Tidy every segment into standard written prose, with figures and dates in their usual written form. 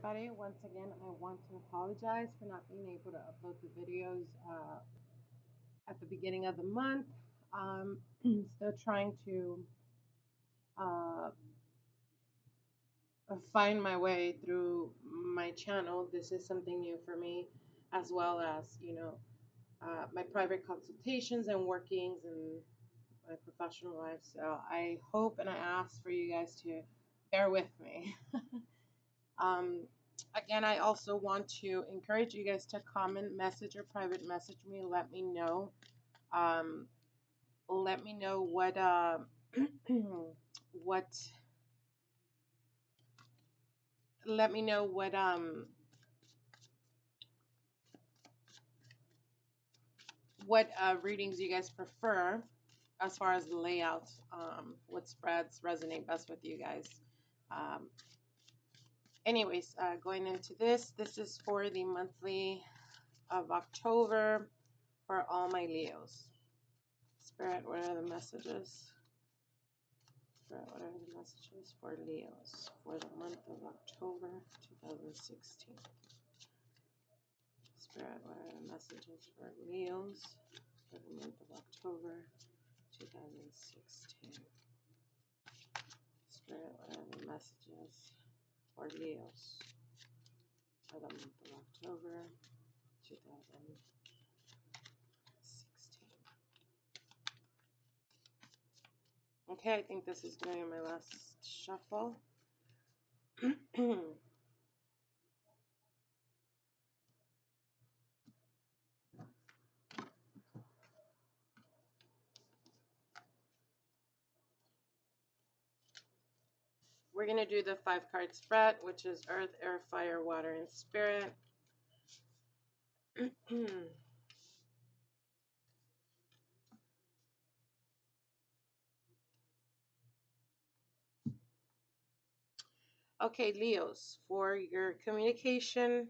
everybody. Once again, I want to apologize for not being able to upload the videos at the beginning of the month. Um, Still trying to uh, find my way through my channel. This is something new for me, as well as, my private consultations and workings and my professional life. So I hope and I ask for you guys to bear with me. Um, Again, I also want to encourage you guys to comment, message, or private message me. Um, let me know what what let me know what readings you guys prefer as far as the layout. What spreads resonate best with you guys. Um, Going into this is for the monthly of October for all my Leos. Spirit, what are the messages? Spirit, what are the messages for Leos for the month of October 2016? Spirit, what are the messages for Leos for the month of October 2016? Spirit, what are the messages for Leos for the month of October 2016? Okay, I think this is going to be my last shuffle. We're going to do the 5-card spread, which is Earth, Air, Fire, Water, and Spirit. Okay, Leos, for your communication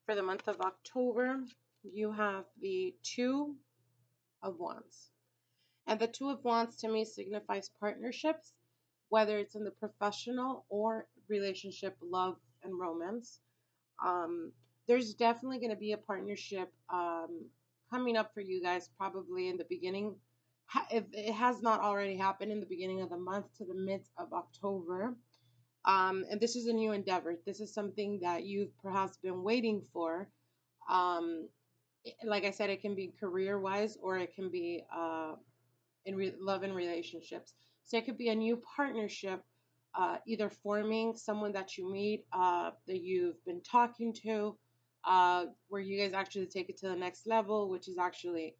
for the month of October, you have the Two of Wands. And the Two of Wands to me signifies partnerships, whether it's in the professional or relationship, love, and romance. Um, there's definitely going to be a partnership coming up for you guys probably in the beginning. If it has not already happened in the beginning of the month to the mid of October. And this is a new endeavor. This is something that you've perhaps been waiting for. Um, like I said, it can be career wise or it can be love and relationships. So it could be a new partnership, either forming someone that you meet that you've been talking to, where you guys actually take it to the next level, which is actually,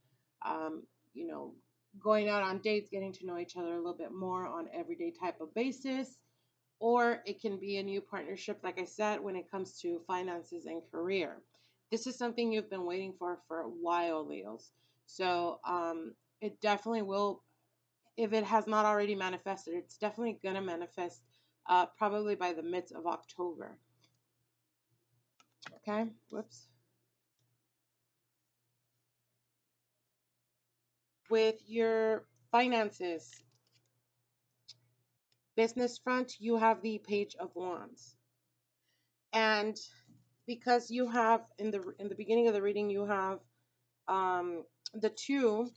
um, you know, going out on dates, getting to know each other a little bit more on everyday type of basis. Or it can be a new partnership, like I said, when it comes to finances and career. This is something you've been waiting for a while, Leos. So it definitely will, if it has not already manifested, it's definitely going to manifest probably by the mid of October. Okay, whoops. With your finances, business front, you have the Page of Wands. And because you have in the beginning of the reading, you have um, the two,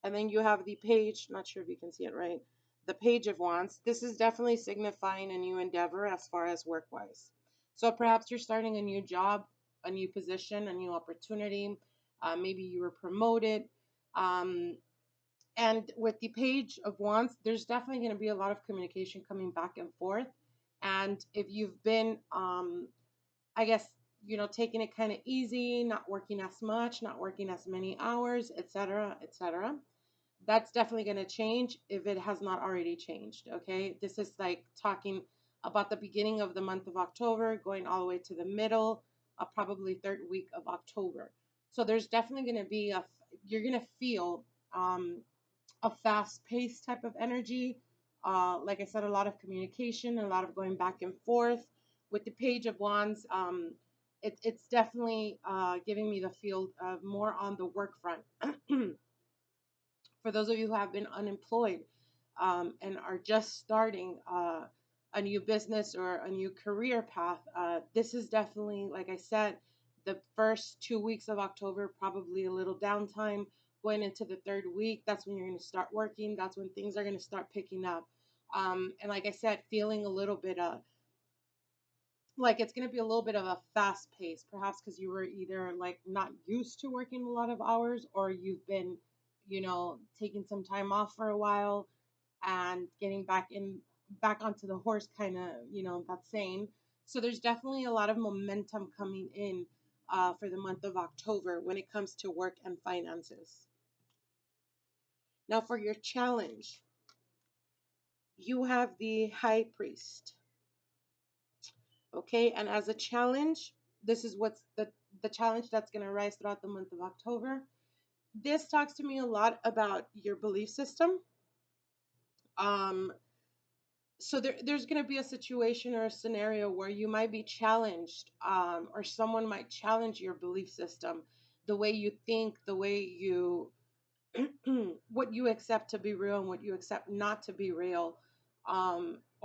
and then you have the page, not sure if you can see it right, the Page of Wands. This is definitely signifying a new endeavor as far as work-wise. So perhaps you're starting a new job, a new position, a new opportunity. Maybe you were promoted. Um, and with the Page of Wands, there's definitely going to be a lot of communication coming back and forth. And if you've been, I guess, taking it kind of easy, not working as much, not working as many hours, etc., etc., that's definitely going to change if it has not already changed. Okay, this is like talking about the beginning of the month of October going all the way to the middle of probably third week of October. So there's definitely going to be you're going to feel a fast paced type of energy. Like I said, a lot of communication, a lot of going back and forth. With the Page of Wands, it's definitely giving me the feel of more on the work front. For those of you who have been unemployed and are just starting a new business or a new career path. This is definitely, like I said, the first 2 weeks of October, probably a little downtime. Going into the third week, that's when you're going to start working. That's when things are going to start picking up. And like I said, feeling a little bit like it's going to be a little bit of a fast pace, perhaps because you were either like not used to working a lot of hours, or you've been, taking some time off for a while and getting back onto the horse, kind of, that saying. So there's definitely a lot of momentum coming in for the month of October when it comes to work and finances. Now for your challenge, you have the high priest. Okay, and as a challenge, this is what's the challenge that's going to rise throughout the month of October. This talks to me a lot about your belief system. um so there's going to be a situation or a scenario where you might be challenged, or someone might challenge your belief system, the way you think, the way you what you accept to be real and what you accept not to be real,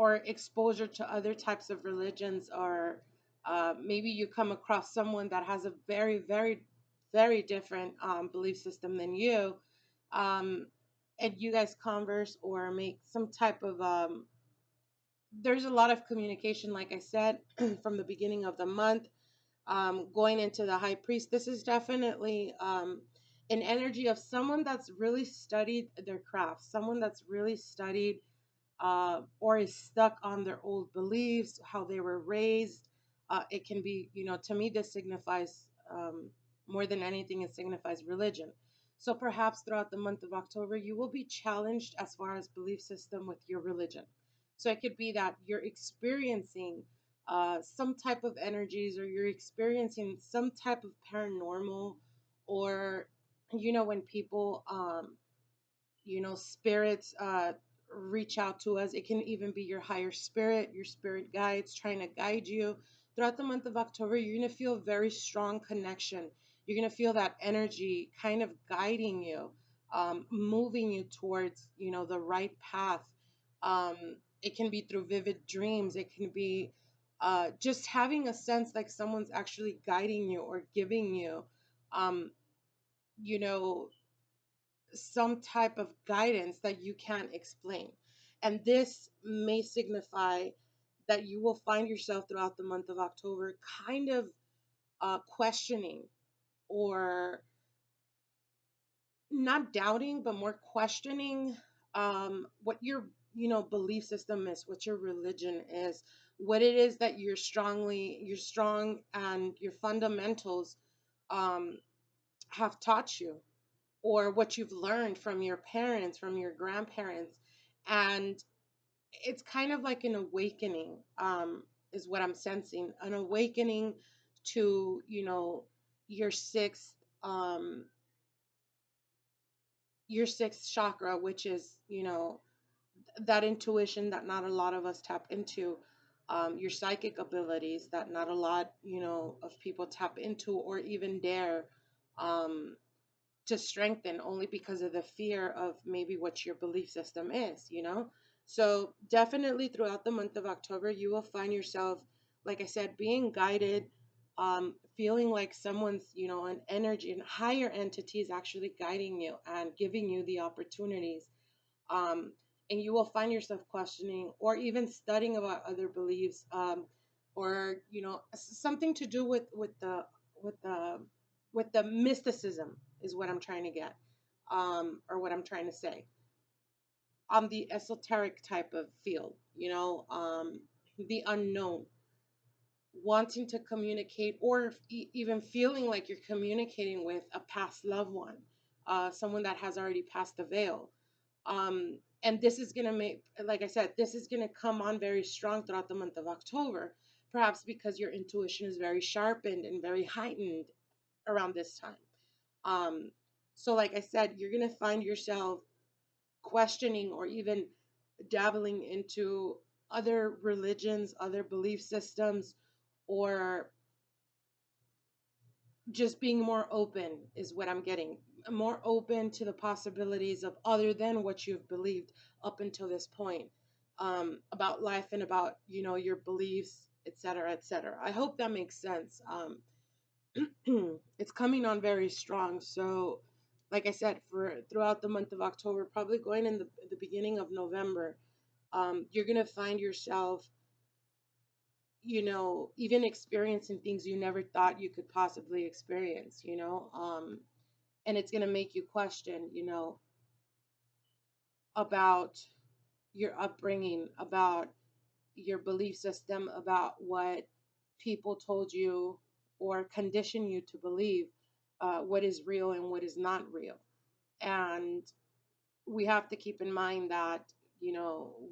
or exposure to other types of religions, or maybe you come across someone that has a very, very, very different belief system than you, um, and you guys converse or make some type of there's a lot of communication, like I said, from the beginning of the month, going into the high priest. This is definitely an energy of someone that's really studied their craft, someone that's really studied or is stuck on their old beliefs, how they were raised. It can be, to me, this signifies more than anything, it signifies religion. So perhaps throughout the month of October, you will be challenged as far as belief system with your religion. So it could be that you're experiencing some type of energies, or you're experiencing some type of paranormal, or, when people, spirits reach out to us. It can even be your higher spirit, your spirit guides trying to guide you. Throughout the month of October, you're going to feel a very strong connection. You're going to feel that energy kind of guiding you, moving you towards, the right path. Um, it can be through vivid dreams. It can be just having a sense like someone's actually guiding you or giving you, um, you know, some type of guidance that you can't explain. And this may signify that you will find yourself throughout the month of October kind of questioning, or not doubting, but more questioning what your, belief system is, what your religion is, what it is that you're strong, and your fundamentals um, have taught you, or what you've learned from your parents, from your grandparents. And it's kind of like an awakening, is what I'm sensing, an awakening to, your sixth, um, your sixth chakra, which is, that intuition that not a lot of us tap into, your psychic abilities that not a lot, of people tap into or even dare um, to strengthen, only because of the fear of maybe what your belief system is. So definitely throughout the month of October, you will find yourself, like I said, being guided, feeling like someone's, an energy and higher entity is actually guiding you and giving you the opportunities. um, and you will find yourself questioning or even studying about other beliefs, or something to do with the with the mysticism is what I'm trying to get, or what I'm trying to say, on the esoteric type of field, the unknown, wanting to communicate, or even feeling like you're communicating with a past loved one, someone that has already passed the veil. And this is going to make, like I said, this is going to come on very strong throughout the month of October, perhaps because your intuition is very sharpened and very heightened around this time. Um, so, like I said, you're going to find yourself questioning or even dabbling into other religions, other belief systems, or just being more open, is what I'm getting. More open to the possibilities of other than what you've believed up until this point. about life and about, your beliefs, etc., etc. I hope that makes sense. It's coming on very strong. So, like I said, for throughout the month of October, probably going in the beginning of November, you're gonna find yourself, even experiencing things you never thought you could possibly experience. And it's gonna make you question, about your upbringing, about your belief system, about what people told you or condition you to believe, what is real and what is not real. And we have to keep in mind that,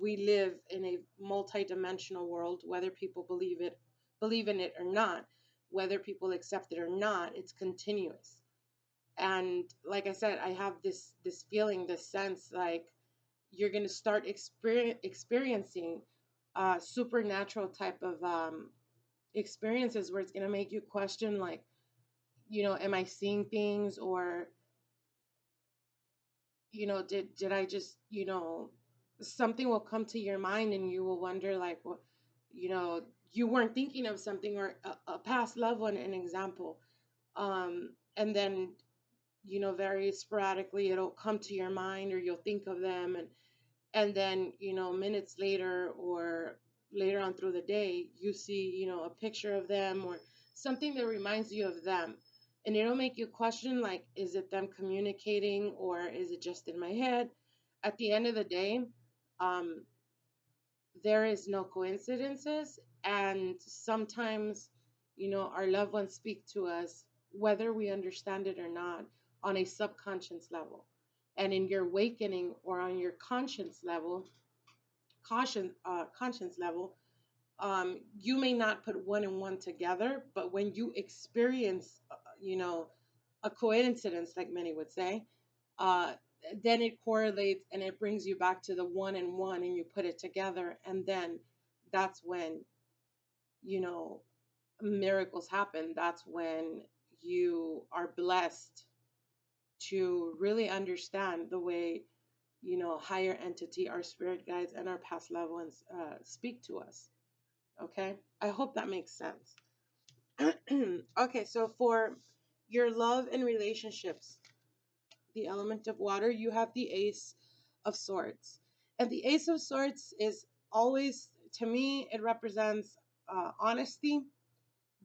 we live in a multi-dimensional world, whether people believe in it or not, whether people accept it or not, it's continuous. And like I said, I have this feeling, this sense, like you're going to start experiencing supernatural type of experiences where it's going to make you question, like, am I seeing things, or did I just, something will come to your mind and you will wonder, like, what, you know you weren't thinking of something, or a past loved one, an example. And then, very sporadically it'll come to your mind, or you'll think of them, and then, minutes later, or later on through the day, you see, a picture of them, or something that reminds you of them. And it'll make you question, like, is it them communicating, or is it just in my head? At the end of the day, um, there is no coincidences. And sometimes, our loved ones speak to us, whether we understand it or not, on a subconscious level. And in your awakening, or on your conscience level, you may not put one and one together, but when you experience, a coincidence, like many would say, uh, then it correlates and it brings you back to the one and one, and you put it together, and then that's when, you know miracles happen. That's when you are blessed to really understand the way, higher entity, our spirit guides, and our past loved ones speak to us. Okay, I hope that makes sense. Okay, so for your love and relationships, the element of water, you have the Ace of Swords. And the Ace of Swords is always, to me, it represents honesty,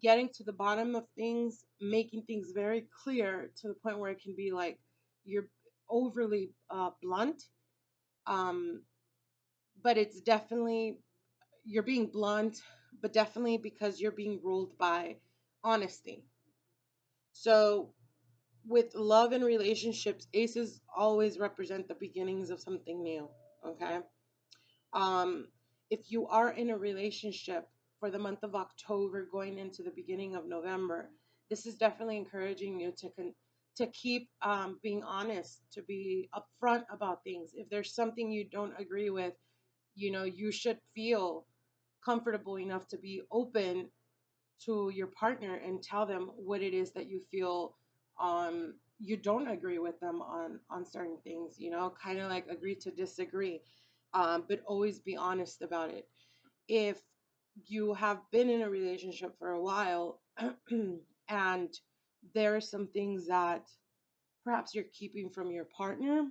getting to the bottom of things, making things very clear to the point where it can be like you're overly blunt. Um, but it's definitely, you're being blunt, but definitely because you're being ruled by honesty. So with love and relationships, aces always represent the beginnings of something new. Okay. Um, if you are in a relationship for the month of October going into the beginning of November, this is definitely encouraging you to keep being honest, to be upfront about things. If there's something you don't agree with, you should feel comfortable enough to be open to your partner and tell them what it is that you feel, you don't agree with them on certain things, kind of like agree to disagree, but always be honest about it. If you have been in a relationship for a while and there are some things that perhaps you're keeping from your partner,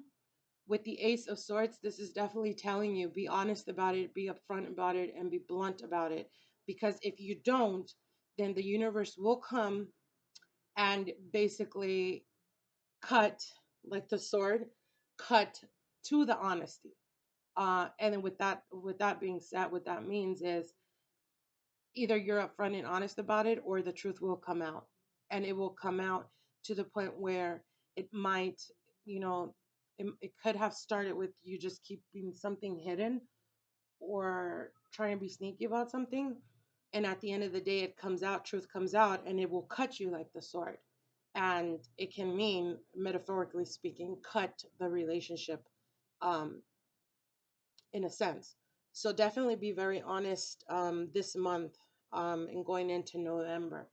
with the Ace of Swords, this is definitely telling you, be honest about it, be upfront about it, and be blunt about it. Because if you don't, then the universe will come and basically cut, like the sword, cut to the honesty. And then with that being said, what that means is either you're upfront and honest about it, or the truth will come out. And it will come out to the point where it might, you know, it could have started with you just keeping something hidden, or trying to be sneaky about something. And at the end of the day, it comes out, truth comes out, and it will cut you like the sword. And it can mean, metaphorically speaking, cut the relationship, um, in a sense. So definitely be very honest this month, and going into November.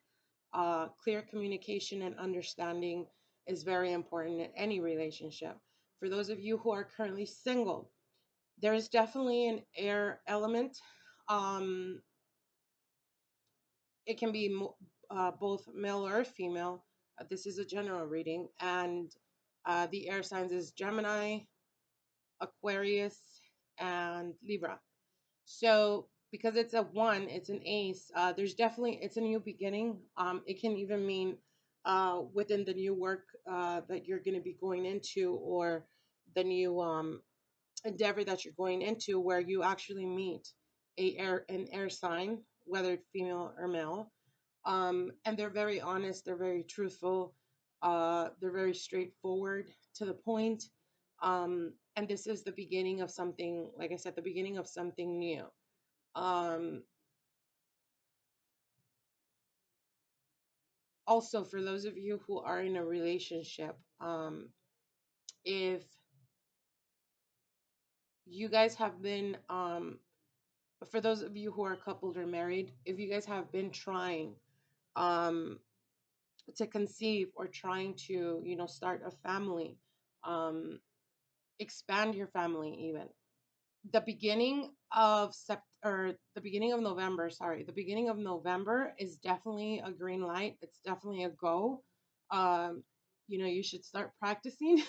Clear communication and understanding is very important in any relationship. For those of you who are currently single, There's definitely an air element. Um, it can be both male or female. This is a general reading, and the air signs is Gemini, Aquarius, and Libra. So because it's a one, it's an ace. There's definitely it's a new beginning. It can even mean within the new work that you're going to be going into, or the new endeavor that you're going into, where you actually meet an air sign, whether it's female or male. And they're very honest. They're very truthful. They're very straightforward to the point. And this is the beginning of something, like I said, the beginning of something new. Um, Also, for those of you who are in a relationship, if you guys have been, for those of you who are coupled or married, if you guys have been trying um, to conceive or trying to, start a family, um, expand your family even, the beginning of the beginning of November, sorry, the beginning of November is definitely a green light. It's definitely a go. Um, you should start practicing.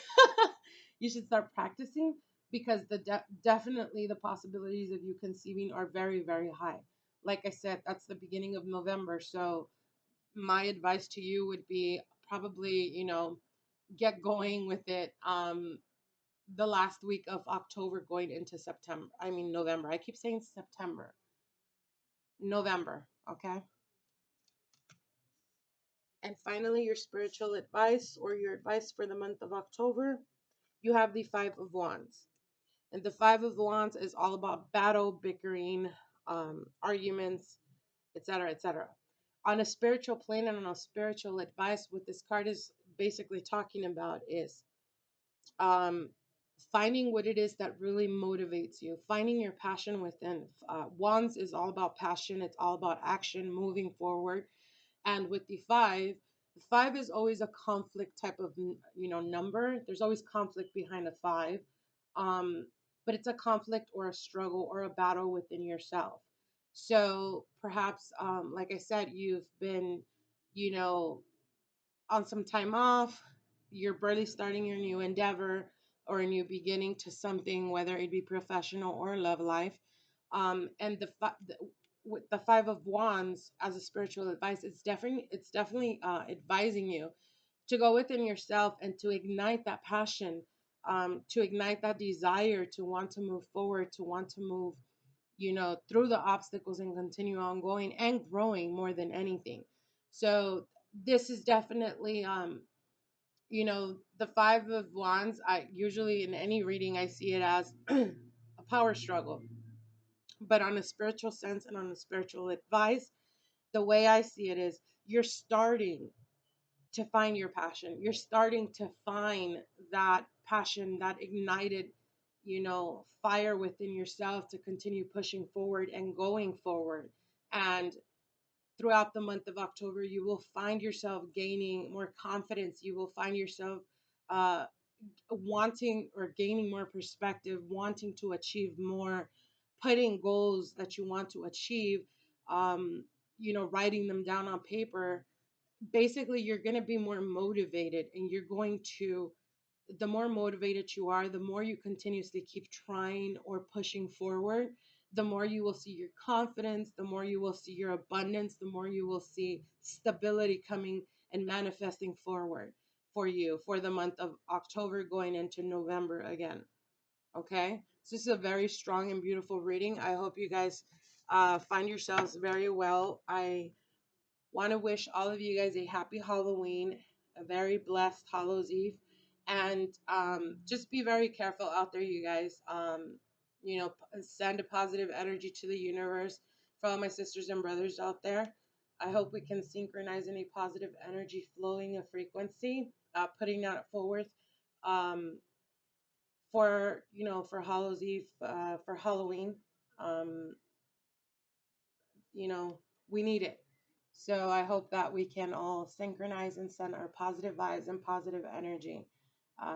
You should start practicing because definitely the possibilities of you conceiving are very, very high. Like I said, that's the beginning of November. So my advice to you would be probably, get going with it. The last week of October going into September. I mean, November. I keep saying September. November. Okay. And finally, your spiritual advice or your advice for the month of October. You have the Five of Wands. And the Five of Wands is all about battle, bickering, arguments, etc., etc. On a spiritual plane and on a spiritual advice, what this card is basically talking about is um, finding what it is that really motivates you, finding your passion within. Wands is all about passion, it's all about action, moving forward. And with the five is always a conflict type of number. There's always conflict behind a five, um, but it's a conflict or a struggle or a battle within yourself. So perhaps, like I said, you've been, you know, on some time off, you're barely starting your new endeavor or a new beginning to something, whether it be professional or love life. And with the Five of Wands as a spiritual advice, it's definitely advising you to go within yourself and to ignite that passion, to ignite that desire to want to move forward, to want to move, through the obstacles and continue on going and growing more than anything. So this is definitely, the Five of Wands. I usually in any reading I see it as a power struggle, but on a spiritual sense and on a spiritual advice, the way I see it is you're starting to find your passion. You're starting to find that passion, that ignited, fire within yourself to continue pushing forward and going forward. And throughout the month of October, you will find yourself gaining more confidence. You will find yourself uh, wanting or gaining more perspective, wanting to achieve more, putting goals that you want to achieve, um, writing them down on paper. Basically, you're going to be more motivated, and you're going to, the more motivated you are, the more you continuously keep trying or pushing forward, the more you will see your confidence, the more you will see your abundance, the more you will see stability coming and manifesting forward for you for the month of October going into November again. Okay? So this is a very strong and beautiful reading. I hope you guys find yourselves very well. I want to wish all of you guys a happy Halloween, a very blessed Hallows Eve, and just be very careful out there, you guys. Send a positive energy to the universe for all my sisters and brothers out there. I hope we can synchronize any positive energy flowing a frequency, putting that forward um, for Hallows Eve, for Halloween. Um, you know, we need it. So I hope that we can all synchronize and send our positive vibes and positive energy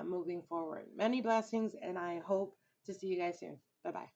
moving forward. Many blessings, and I hope to see you guys soon. Bye bye.